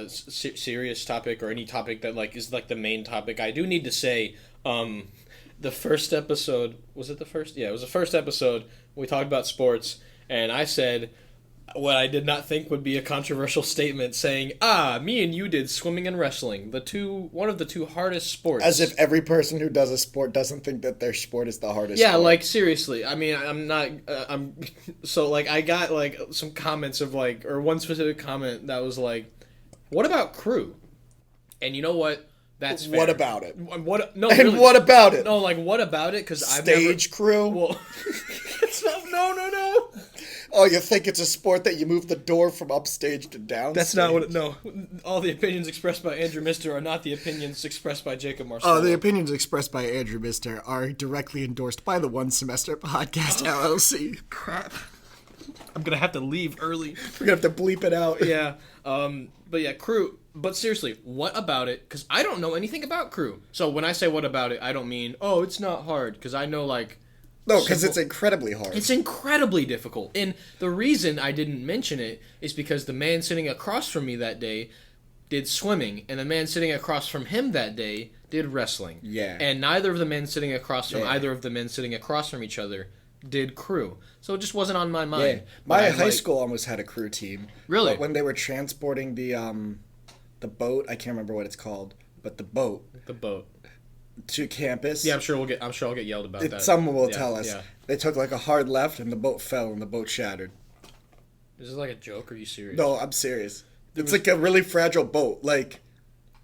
serious topic or any topic that like is like the main topic, I do need to say, the first episode, was it the first? Yeah, it was the first episode. We talked about sports, and I said what I did not think would be a controversial statement, saying, me and you did swimming and wrestling, one of the two hardest sports. As if every person who does a sport doesn't think that their sport is the hardest yeah, sport. like, seriously. I mean, so, like, I got, like, some comments of, like, or one specific comment that was, like, what about crew? And you know what? That's fair. What about it? No, and really, what about it? No, like, what about it? Because I've Stage crew? Well, no. Oh, you think it's a sport that you move the door from upstage to downstage? That's not what. No, all the opinions expressed by Andrew Mister are not the opinions expressed by Jacob Marcelo. The opinions expressed by Andrew Mister are directly endorsed by the One Semester Podcast LLC. Crap. I'm gonna have to leave early. We're gonna have to bleep it out. Yeah. But yeah, crew. But seriously, what about it? Because I don't know anything about crew. So when I say what about it, I don't mean, oh, it's not hard. Because I know, like... No, because it's incredibly hard. It's incredibly difficult. And the reason I didn't mention it is because the man sitting across from me that day did swimming. And the man sitting across from him that day did wrestling. Yeah. And neither of the men sitting across from either of the men sitting across from each other did crew. So it just wasn't on my mind. Yeah. My high school almost had a crew team. Really? But when they were transporting the boat, I can't remember what it's called, but the boat. The boat. To campus. Yeah, I'm sure I'll get yelled about that. Someone will tell us. Yeah. They took like a hard left and the boat fell and the boat shattered. Is this like a joke or are you serious? No, I'm serious. It's like a really fragile boat, like.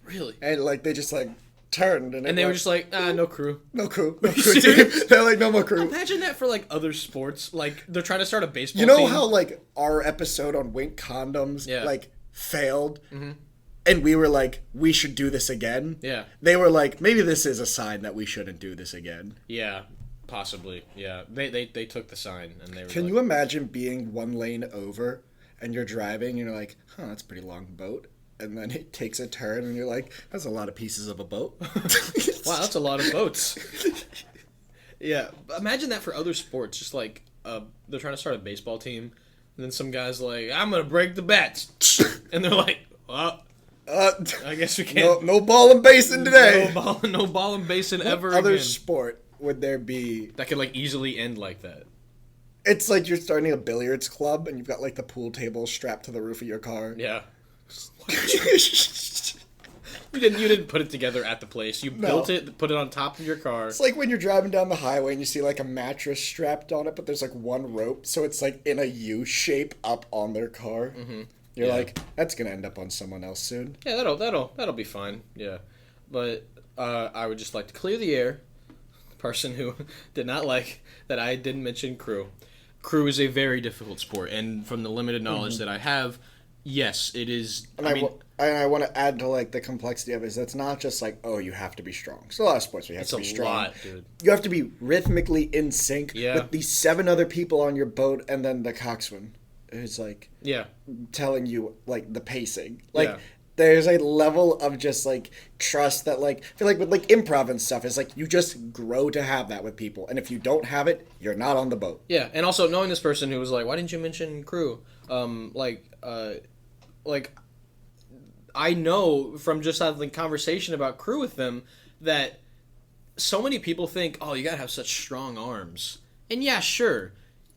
Really? And like they just like turned and they were just like, no crew. No crew. No crew team. They're like, no more crew. Imagine that for like other sports. Like they're trying to start a baseball team. You know team. how like our episode on Wink Condoms like failed? Mm-hmm. And we were like, we should do this again? Yeah. They were like, maybe this is a sign that we shouldn't do this again. Yeah, possibly. Yeah. They took the sign and they were Can you imagine being one lane over and you're driving and you're like, that's a pretty long boat. And then it takes a turn and you're like, that's a lot of pieces of a boat. Wow, that's a lot of boats. Yeah. Imagine that for other sports. Just like they're trying to start a baseball team. And then some guy's like, I'm going to break the bats. And they're like, I guess we can't. No ball and basin today. No ball and basin ever again. What other again. sport would there be that could like easily end like that? It's like you're starting a billiards club and you've got like the pool table strapped to the roof of your car. Yeah. You didn't put it together at the place. You built it, put it on top of your car. It's like when you're driving down the highway and you see like a mattress strapped on it, but there's like one rope, so it's like in a U shape up on their car. Mm-hmm. You're like, that's gonna end up on someone else soon. Yeah, that'll be fine. Yeah, but I would just like to clear the air. The person who did not like that I didn't mention crew. Crew is a very difficult sport, and from the limited knowledge that I have, yes, it is. And I want to add to like the complexity of it is that's not just like, oh, you have to be strong. It's a lot of sports where you have to be strong. It's a lot, dude. You have to be rhythmically in sync with the 7 other people on your boat and then the coxswain who's like telling you like the pacing. Like there's a level of just like trust that like I feel like with like improv and stuff is like you just grow to have that with people. And if you don't have it, you're not on the boat. Yeah, and also knowing this person who was like, why didn't you mention crew? I know from just having conversation about crew with them that so many people think, oh, you gotta have such strong arms. And yeah, sure.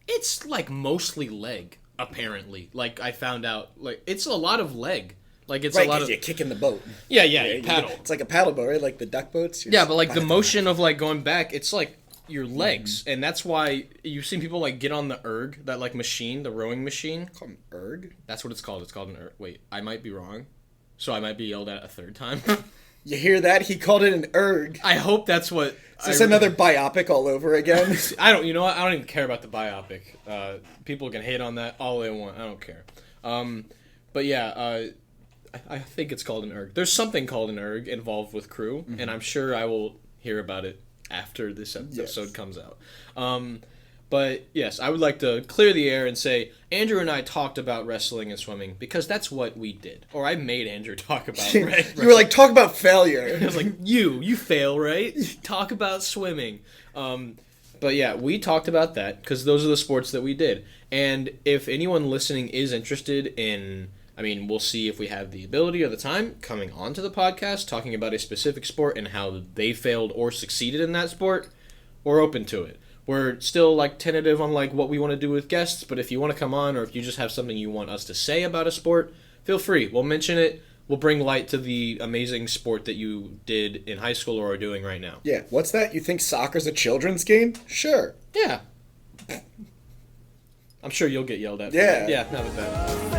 It's like mostly leg, apparently. Like I found out, like it's a lot of leg. Like it's a lot of you're kicking the boat. Yeah, you paddle. It's like a paddle boat, right? Like the duck boats. Yeah, but like the motion of like going back, it's like your legs, and that's why you've seen people like get on the erg, that like machine, the rowing machine. Called an erg? That's what it's called. It's called an erg. Wait, I might be wrong. So I might be yelled at a third time. You hear that? He called it an erg. I hope that's what... Is this another biopic all over again? You know what? I don't even care about the biopic. People can hate on that all they want. I don't care. But yeah, I think it's called an erg. There's something called an erg involved with crew, and I'm sure I will hear about it after this episode comes out. But yes, I would like to clear the air and say Andrew and I talked about wrestling and swimming because that's what we did. Or I made Andrew talk about wrestling. You were like, talk about failure. I was like, you fail, right? Talk about swimming. But yeah, we talked about that because those are the sports that we did. And if anyone listening is interested in I mean, we'll see if we have the ability or the time coming onto the podcast, talking about a specific sport and how they failed or succeeded in that sport. We're open to it. We're still like tentative on like what we want to do with guests, but if you want to come on or if you just have something you want us to say about a sport, feel free. We'll mention it. We'll bring light to the amazing sport that you did in high school or are doing right now. Yeah. What's that? You think soccer's a children's game? Sure. Yeah. I'm sure you'll get yelled at. Yeah. Yeah, not with that.